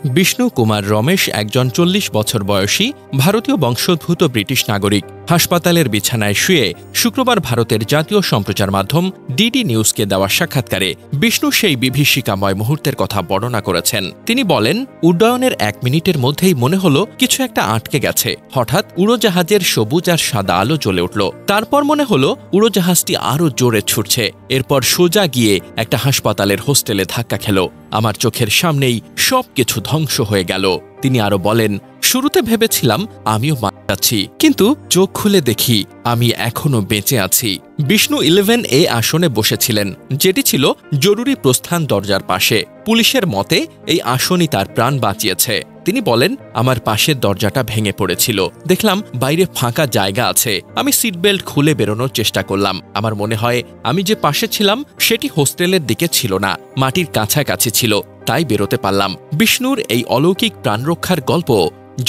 বিষ্ণু কুমার রমেশ একজন ৪০ বছর বয়সী ভারতীয় বংশোদ্ভূত ব্রিটিশ নাগরিক। হাসপাতালের বিছানায় শুয়ে শুক্রবার ভারতের জাতীয় সম্প্রচার মাধ্যম ডিডি নিউজকে দেওয়া সাক্ষাৎকারে বিষ্ণু সেই বিভীষিকাময় মুহূর্তের কথা বর্ণনা করেছেন। তিনি বলেন, উড্ডয়নের ১ মিনিটের মধ্যেই মনে হলো কিছু একটা আটকে গেছে। হঠাৎ উড়োজাহাজের সবুজ আর সাদা আলো জ্বলে উঠল। তারপর মনে হলো উড়োজাহাজটি আরও জোরে ছুটছে। এরপর সোজা গিয়ে একটা হাসপাতালের হোস্টেলে ধাক্কা খেল। আমার চোখের সামনেই সবকিছু ধ্বংস হয়ে গেল। তিনি আরো বলেন, শুরুতে ভেবেছিলাম আমিও মারা যাচ্ছি, কিন্তু চোখ খুলে দেখি আমি এখনো বেঁচে আছি। বিষ্ণু 11A আসনে বসেছিলেন, যেটি ছিল জরুরি প্রস্থান দরজার পাশে। পুলিশের মতে এই আসনই তার প্রাণ বাঁচিয়েছে। তিনি বলেন, আমার পাশের দরজাটা ভেঙে পড়েছিল। দেখলাম বাইরে ফাঁকা জায়গা আছে। আমি সিট বেল্ট খুলে বেরোনোর চেষ্টা করলাম। আমার মনে হয় আমি যে পাশে ছিলাম সেটি হোস্টেলের দিকে ছিল না, মাটির কাছাকাছি ছিল, তাই বেরোতে পারলাম। বিষ্ণুর এই অলৌকিক প্রাণরক্ষার গল্প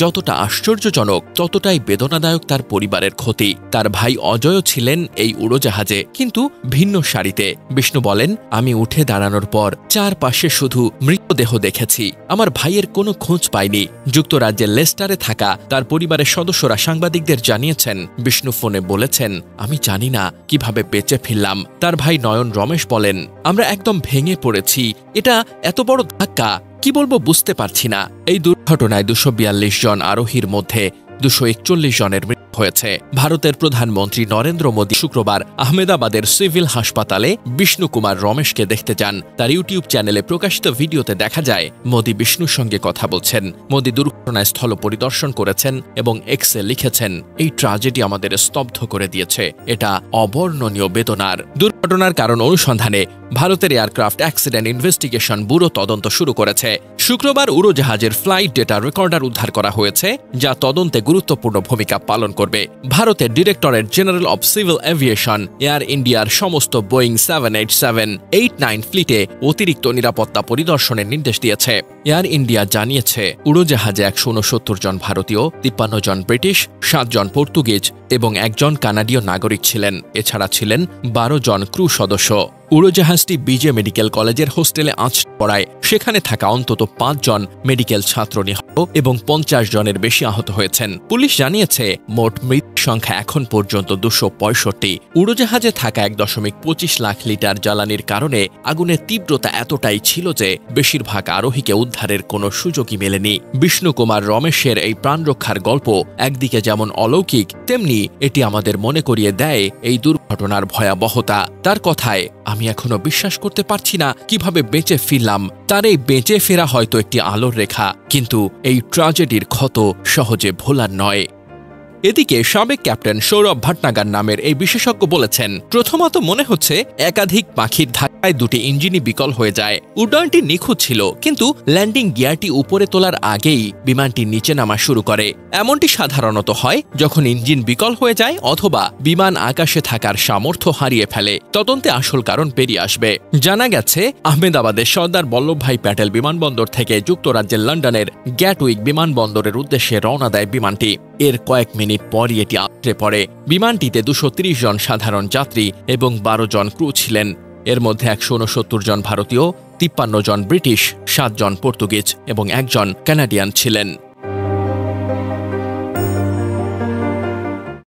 যতটা আশ্চর্যজনক ততটাই বেদনাদায়ক তার পরিবারের ক্ষতি। তার ভাই অজয় ছিলেন এই উড়োজাহাজে, কিন্তু ভিন্ন সারিতে। বিষ্ণু বলেন, আমি উঠে দাঁড়ানোর পর চারপাশে শুধু মৃতদেহ দেখেছি। আমার ভাইয়ের কোনো খোঁজ পাইনি। যুক্তরাজ্যের লেস্টারে থাকা তার পরিবারের সদস্যরা সাংবাদিকদের জানিয়েছেন, বিষ্ণু ফোনে বলেছেন, আমি জানি না কিভাবে বেঁচে ফিরলাম। তার ভাই নয়ন রমেশ বলেন, আমরা একদম ভেঙে পড়েছি। এটা এত বড় ধাক্কা, কি বলবো বুঝতে পারছি না। এই দুর্ঘটনায় ২৪২ জন আরোহীর মধ্যে ২৪১ জনের মৃত্যু হয়েছে। ভারতের প্রধানমন্ত্রী নরেন্দ্র মোদী শুক্রবার আহমেদাবাদের সিভিল হাসপাতালে বিষ্ণু কুমার রমেশকে দেখতে যান। তার ইউটিউব চ্যানেলে প্রকাশিত ভিডিওতে দেখা যায় মোদী বিষ্ণুর সঙ্গে কথা বলছেন। মোদী দুর্ঘটনায় স্থল পরিদর্শন করেছেন এবং এক্সে লিখেছেন, এই ট্র্যাজেডি আমাদের স্তব্ধ করে দিয়েছে। এটা অবর্ণনীয় বেদনার। দুর্ঘটনার কারণ অনুসন্ধানে ভারতের এয়ারক্রাফট অ্যাক্সিডেন্ট ইনভেস্টিগেশন ব্যুরো তদন্ত শুরু করেছে। শুক্রবার উড়োজাহাজের ফ্লাইট ডেটা রেকর্ডার উদ্ধার করা হয়েছে, যা তদন্তে গুরুত্বপূর্ণ ভূমিকা পালন করবে। ভারতের directorate general of civil aviation air ইন্ডিয়ার সমস্ত বোয়িং 787-89 ফ্লিটে অতিরিক্ত নিরাপত্তা পরিদর্শনের নির্দেশ দিয়েছে। এয়ার ইন্ডিয়া জানিয়েছে, উড়োজাহাজে ১৬৯ জন ভারতীয়, ৫৩ জন ব্রিটিশ, ৭ জন পর্তুগিজ এবং ১ জন কানাডীয় নাগরিক ছিলেন। এছাড়া ছিলেন ১২ জন ক্রু সদস্য। উড়োজাহাজটি বিজে মেডিকেল কলেজের হোস্টেলে আছড়ে পড়ায় সেখানে থাকা অন্তত ৫ জন মেডিকেল ছাত্র নিহত এবং ৫০ জনের বেশি আহত হয়েছেন। পুলিশ জানিয়েছে, মোট মৃত্যুর সংখ্যা এখন পর্যন্ত ২৬৫। উড়োজাহাজে থাকা ১.২৫ লাখ লিটার জ্বালানির কারণে আগুনের তীব্রতা এতটাই ছিল যে বেশিরভাগ আরোহীকে উদ্ধারের কোনো সুযোগই মেলেনি। বিষ্ণু কুমার রমেশের এই প্রাণরক্ষার গল্প একদিকে যেমন অলৌকিক, তেমনি এটি আমাদের মনে করিয়ে দেয় এই দুর্ঘটনার ভয়াবহতা। তার কথায়, আমি এখনো বিশ্বাস করতে পারছি না কিভাবে বেঁচে ফিরলাম। তার এই বেঁচে ফেরা হয়তো একটি আলোর রেখা, কিন্তু এই ট্র্যাজেডির ক্ষত সহজে ভোলার নয়। এদিকে সাবেক ক্যাপ্টেন সৌরভ ভাটনাগর নামের এই বিশেষজ্ঞ বলেছেন, প্রথমত মনে হচ্ছে একাধিক পাখির ধাক্কায় দুটি ইঞ্জিনই বিকল হয়ে যায়। উড্ডয়নটি নিখুঁত ছিল, কিন্তু ল্যান্ডিং গিয়ারটি উপরে তোলার আগেই বিমানটি নিচে নামা শুরু করে। এমনটি সাধারণত হয় যখন ইঞ্জিন বিকল হয়ে যায় অথবা বিমান আকাশে থাকার সামর্থ্য হারিয়ে ফেলে। তদন্তে আসল কারণ বেরিয়ে আসবে। জানা গেছে, আহমেদাবাদের সর্দার বল্লভভাই প্যাটেল বিমানবন্দর থেকে যুক্তরাজ্যের লন্ডনের গ্যাটউইক বিমানবন্দরের উদ্দেশ্যে রওনা দেয় বিমানটি। এর কয়েক মিনিট পরই এটি আছড়ে পড়ে। বিমানটিতে ২৩০ জন সাধারণ যাত্রী এবং ১২ জন ক্রু ছিলেন। এর মধ্যে ১৬৯ জন ভারতীয়, ৫৩ জন ব্রিটিশ, ৭ জন পর্তুগিজ এবং ১ জন কানাডিয়ান ছিলেন।